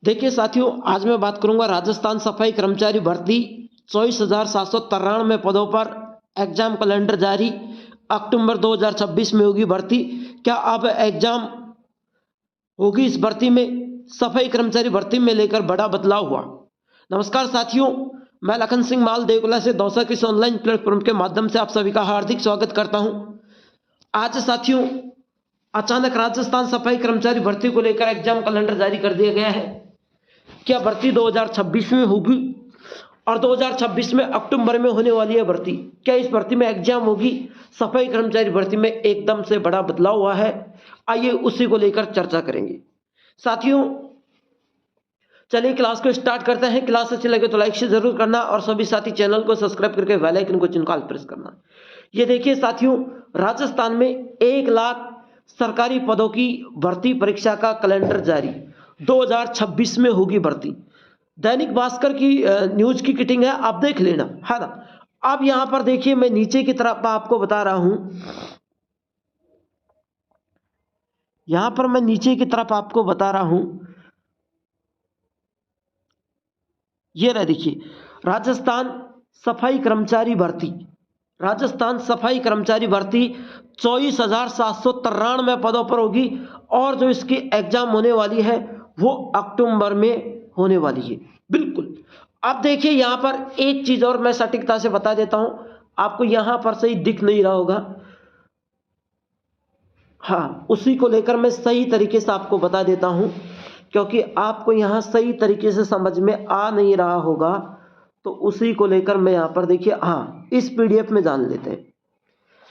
देखिए साथियों, आज मैं बात करूंगा राजस्थान सफाई कर्मचारी भर्ती 24,793 पदों पर एग्जाम कैलेंडर जारी। अक्टूबर 2026 में होगी भर्ती। क्या अब एग्जाम होगी इस भर्ती में? सफाई कर्मचारी भर्ती में लेकर बड़ा बदलाव हुआ। नमस्कार साथियों, मैं लखन सिंह माल देवकुला से दौसा किस ऑनलाइन प्लेटफॉर्म के माध्यम से आप सभी का हार्दिक स्वागत करता हूं। आज साथियों, अचानक राजस्थान सफाई कर्मचारी भर्ती को लेकर एग्जाम कैलेंडर जारी कर दिया गया है। क्या भर्ती 2026 में होगी और 2026 में अक्टूबर में होने वाली है भर्ती? क्या इस भर्ती में एग्जाम होगी? सफाई कर्मचारी भर्ती में एकदम से बड़ा बदलाव हुआ है। आइए उसी को लेकर चर्चा करेंगे साथियों। चलिए क्लास को स्टार्ट करते हैं। क्लास अच्छी लगे तो लाइक से जरूर करना और सभी साथी चैनल को सब्सक्राइब करके बेल आइकन को चिन्ह प्रेस करना। ये देखिए साथियों, राजस्थान में 1 लाख सरकारी पदों की भर्ती परीक्षा का कैलेंडर जारी। 2026 में होगी भर्ती। दैनिक भास्कर की न्यूज की कटिंग है, आप देख लेना, है ना। अब यहां पर देखिए, मैं नीचे की तरफ आपको बता रहा हूं। यहां पर मैं नीचे की तरफ आपको बता रहा हूं। ये रहा देखिए, राजस्थान सफाई कर्मचारी भर्ती। राजस्थान सफाई कर्मचारी भर्ती 24,793 पदों पर होगी और जो इसकी एग्जाम होने वाली है वो अक्टूबर में होने वाली है। बिल्कुल। अब देखिए, यहां पर एक चीज और मैं सटीकता से बता देता हूं, आपको यहां पर सही दिख नहीं रहा होगा। हाँ, उसी को लेकर मैं सही तरीके से आपको बता देता हूं, क्योंकि आपको यहां सही तरीके से समझ में आ नहीं रहा होगा, तो उसी को लेकर मैं यहां पर देखिए, हाँ, इस पीडीएफ में जान लेते हैं।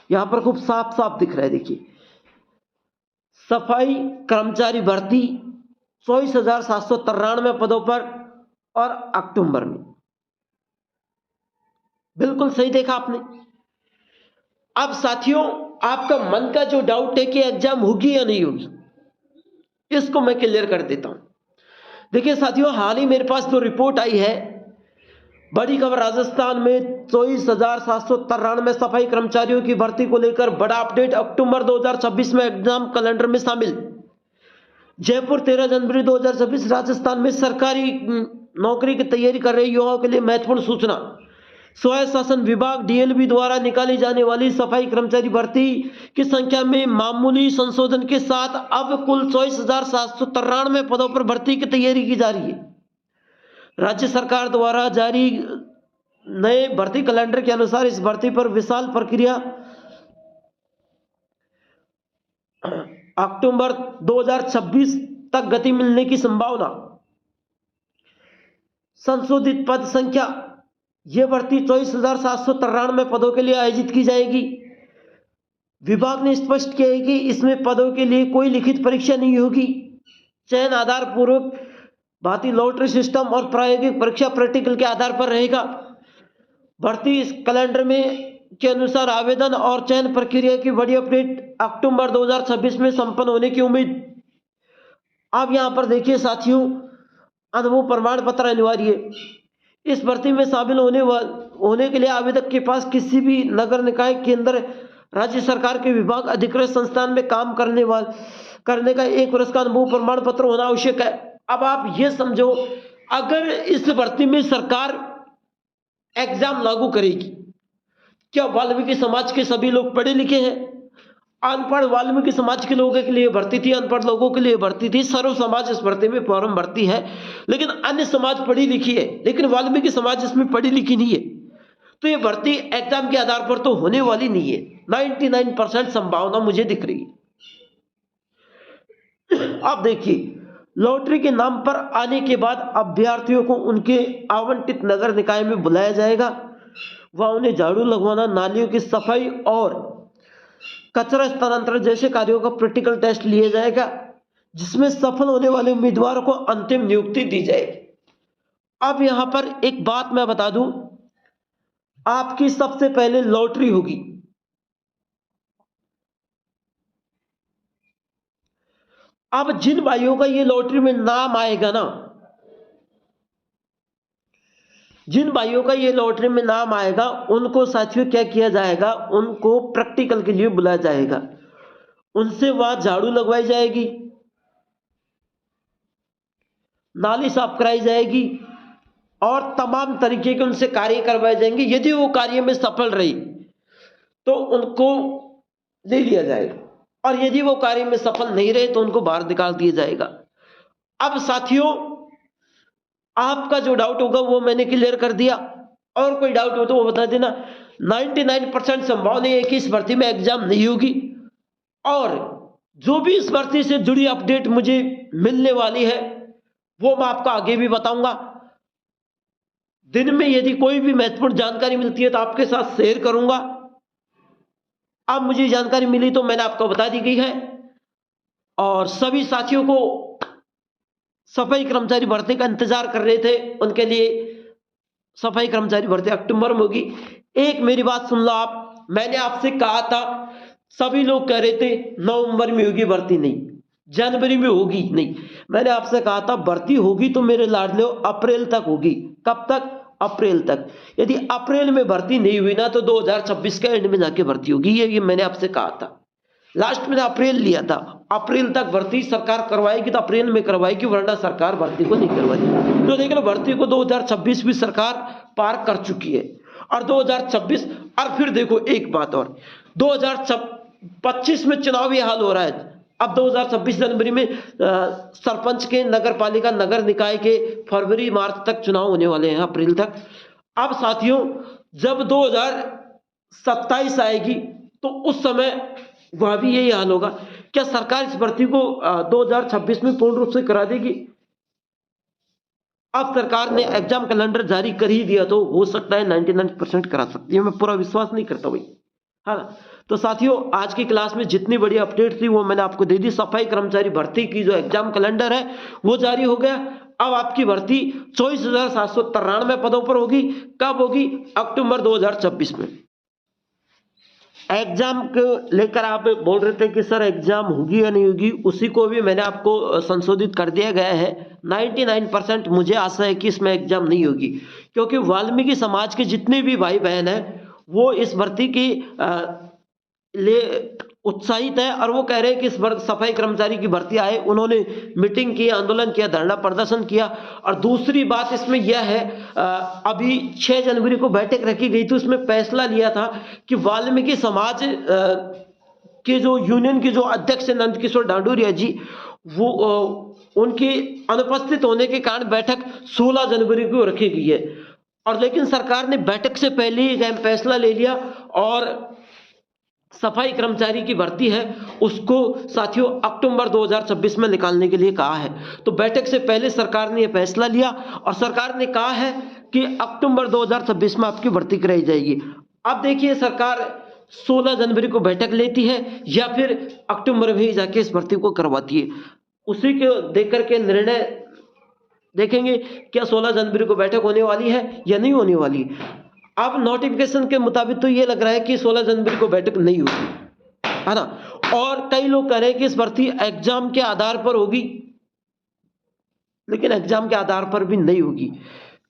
यहां पर खूब साफ साफ दिख रहा है, देखिए, सफाई कर्मचारी भर्ती 24,793 पदों पर और अक्टूबर में। बिल्कुल सही देखा आपने। अब साथियों, आपका मन का जो डाउट है कि एग्जाम होगी या नहीं होगी, इसको मैं क्लियर कर देता हूं। देखिए साथियों, हाल ही मेरे पास जो रिपोर्ट आई है, बड़ी खबर, राजस्थान में 24,793 सफाई कर्मचारियों की भर्ती को लेकर बड़ा अपडेट। अक्टूबर 2026 में एग्जाम कैलेंडर में शामिल। जयपुर 13 जनवरी 2026। राजस्थान में सरकारी नौकरी की तैयारी कर रहे युवाओं के लिए महत्वपूर्ण सूचना। स्वायत्त शासन विभाग डीएलबी द्वारा निकाली जाने वाली सफाई कर्मचारी भर्ती की संख्या में मामूली संशोधन के साथ अब कुल 24,793 पदों पर भर्ती की तैयारी की जा रही है। राज्य सरकार द्वारा जारी नए भर्ती कैलेंडर के अनुसार इस भर्ती पर विशाल प्रक्रिया अक्टूबर 2026 तक गति मिलने की संभावना। संशोधित पद संख्या, यह भर्ती 24,793 पदों के लिए आयोजित की जाएगी। विभाग ने स्पष्ट किया है कि इसमें पदों के लिए कोई लिखित परीक्षा नहीं होगी। चयन आधार पूर्वक भांति लॉटरी सिस्टम और प्रायोगिक परीक्षा प्रैक्टिकल के आधार पर रहेगा। भर्ती इस कैलेंडर में के अनुसार आवेदन और चयन प्रक्रिया की बड़ी अपडेट अक्टूबर 2026 में संपन्न होने की उम्मीद। अब यहां पर देखिए साथियों, अनुभव प्रमाण पत्र अनिवार्य है। इस भर्ती में शामिल होने के लिए आवेदक के पास किसी भी नगर निकाय केंद्र, राज्य सरकार के विभाग, अधिकृत संस्थान में काम करने का 1 वर्ष का अनुभव प्रमाण पत्र होना आवश्यक है। अब आप ये समझो, अगर इस भर्ती में सरकार एग्जाम लागू करेगी, क्या वाल्मीकि समाज के सभी लोग पढ़े लिखे हैं? अनपढ़ वाल्मीकि समाज के लोगों के लिए भर्ती थी, अनपढ़ लोगों के लिए भर्ती थी। सर्व समाज इस भर्ती में फॉर्म भरती है, लेकिन अन्य समाज पढ़ी लिखी है, लेकिन वाल्मीकि समाज इसमें पढ़ी लिखी नहीं है। तो ये भर्ती एग्जाम के आधार पर तो होने वाली नहीं है। 99% संभावना मुझे दिख रही है। अब देखिए, लॉटरी के नाम पर आने के बाद अभ्यर्थियों को उनके आवंटित नगर निकाय में बुलाया जाएगा। वह उन्हें झाड़ू लगवाना, नालियों की सफाई और कचरा स्थानांतरण जैसे कार्यों का प्रैक्टिकल टेस्ट लिया जाएगा, जिसमें सफल होने वाले उम्मीदवारों को अंतिम नियुक्ति दी जाएगी। अब यहां पर एक बात मैं बता दूं, आपकी सबसे पहले लॉटरी होगी। अब जिन भाइयों का ये लॉटरी में नाम आएगा ना, जिन भाइयों का ये लॉटरी में नाम आएगा, उनको साथियों क्या किया जाएगा, उनको प्रैक्टिकल के लिए बुलाया जाएगा। उनसे वहां झाड़ू लगवाई जाएगी, नाली साफ कराई जाएगी और तमाम तरीके के उनसे कार्य करवाए जाएंगे। यदि वो कार्य में सफल रही तो उनको ले लिया जाएगा और यदि वो कार्य में सफल नहीं रहे तो उनको बाहर निकाल दिया जाएगा। अब साथियों, आपका जो डाउट होगा वो मैंने क्लियर कर दिया, और कोई डाउट हो तो वो बता देना। 99% संभावना है कि इस भर्ती में एग्जाम नहीं होगी, और जो भी इस भर्ती से जुड़ी अपडेट मुझे मिलने वाली है वो मैं आपको आगे भी बताऊंगा। दिन में यदि कोई भी महत्वपूर्ण जानकारी मिलती है तो आपके साथ शेयर करूंगा। अब मुझे जानकारी मिली तो मैंने आपको बता दी गई है, और सभी साथियों को सफाई कर्मचारी भर्ती का इंतजार कर रहे थे उनके लिए सफाई कर्मचारी भर्ती अक्टूबर में होगी। एक मेरी बात सुन लो आप, मैंने आपसे कहा था, सभी लोग कह रहे थे नवंबर में होगी भर्ती, नहीं जनवरी में होगी, नहीं, मैंने आपसे कहा था भर्ती होगी तो मेरे लाडले अप्रैल तक होगी। कब तक? अप्रैल तक। यदि अप्रैल में भर्ती नहीं हुई ना तो 2026 के एंड में जाके भर्ती होगी। ये मैंने आपसे कहा था, लास्ट में अप्रैल लिया था। अप्रैल तक भर्ती सरकार करवाएगी तो अप्रैल में करवाएगी, वरना सरकार भर्ती को नहीं करवाएगी। तो देख लो, भर्ती को 2026 भी सरकार पार कर चुकी है, और 2026, और फिर देखो एक बात और, 2025 में चुनावी हाल हो रहा है। अब 2026 जनवरी में सरपंच के, नगर पालिका, नगर निकाय के फरवरी मार्च तक चुनाव होने वाले हैं, अप्रैल तक। अब साथियों, जब 2027 आएगी तो उस समय वह भी यही हाल होगा। क्या सरकार इस भर्ती को 2026 में पूर्ण रूप से करा देगी? अब सरकार ने एग्जाम कैलेंडर जारी कर ही दिया तो हो सकता है 99% करा सकती है। मैं पूरा विश्वास नहीं करता भाई, हाँ। तो साथियों, आज की क्लास में जितनी बड़ी अपडेट थी वो मैंने आपको दे दी। सफाई कर्मचारी भर्ती की जो एग्जाम कैलेंडर है वो जारी हो गया। अब आपकी भर्ती 24,793 पदों पर होगी। कब होगी? अक्टूबर 2026 में। एग्जाम को लेकर आप बोल रहे थे कि सर एग्जाम होगी या नहीं होगी, उसी को भी मैंने आपको संशोधित कर दिया गया है। 99% मुझे आशा है कि इसमें एग्जाम नहीं होगी, क्योंकि वाल्मीकि समाज के जितने भी भाई बहन हैं वो इस भर्ती की लिए उत्साहित है, और वो कह रहे हैं कि इस बार सफाई कर्मचारी की भर्ती आए। उन्होंने मीटिंग की, आंदोलन किया, धरना प्रदर्शन किया। और दूसरी बात इसमें यह है, अभी 6 जनवरी को बैठक रखी गई थी, उसमें फैसला लिया था कि वाल्मीकि समाज के जो यूनियन के जो अध्यक्ष है नंदकिशोर डांडोरिया जी, वो उनके अनुपस्थित होने के कारण बैठक 16 जनवरी को रखी गई है। और लेकिन सरकार ने बैठक से पहले ही अहम फैसला ले लिया, और सफाई कर्मचारी की भर्ती है उसको साथियों अक्टूबर 2026 में निकालने के लिए कहा है। तो बैठक से पहले सरकार ने यह फैसला लिया, और सरकार ने कहा है कि अक्टूबर 2026 में आपकी भर्ती कराई जाएगी। अब देखिए, सरकार 16 जनवरी को बैठक लेती है या फिर अक्टूबर में ही जाके इस भर्ती को करवाती है, उसी को देख करके निर्णय देखेंगे क्या 16 जनवरी को बैठक होने वाली है या नहीं होने वाली। अब नोटिफिकेशन के मुताबिक तो ये लग रहा है कि 16 जनवरी को बैठक नहीं होगी, है ना। और कई लोग कह रहे हैं कि इस भर्ती एग्जाम के आधार पर होगी, लेकिन एग्जाम के आधार पर भी नहीं होगी,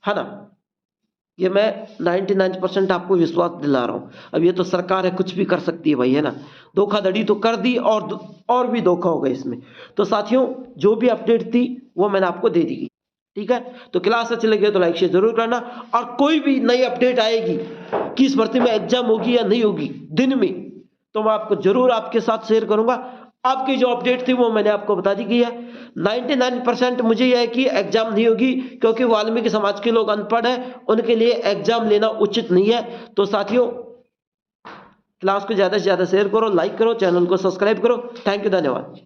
है ना। ये मैं 99% आपको विश्वास दिला रहा हूं। अब ये तो सरकार है, कुछ भी कर सकती है भाई, है ना। धोखाधड़ी तो कर दी, और भी धोखा होगा इसमें। तो साथियों, जो भी अपडेट थी वो मैंने आपको दे दी, ठीक है। तो क्लास अच्छी लगी तो लाइक शेयर जरूर करना, और कोई भी नई अपडेट आएगी कि इस भर्ती में एग्जाम होगी या नहीं होगी दिन में, तो मैं आपको जरूर आपके साथ शेयर करूंगा। आपकी जो अपडेट थी वो मैंने आपको बता दी गई है। 99% मुझे यह है कि एग्जाम नहीं होगी, क्योंकि वाल्मीकि समाज के लोग अनपढ़ हैं, उनके लिए एग्जाम लेना उचित नहीं है। तो साथियों, क्लास को ज्यादा से ज्यादा शेयर करो, लाइक करो, चैनल को सब्सक्राइब करो। थैंक यू, धन्यवाद।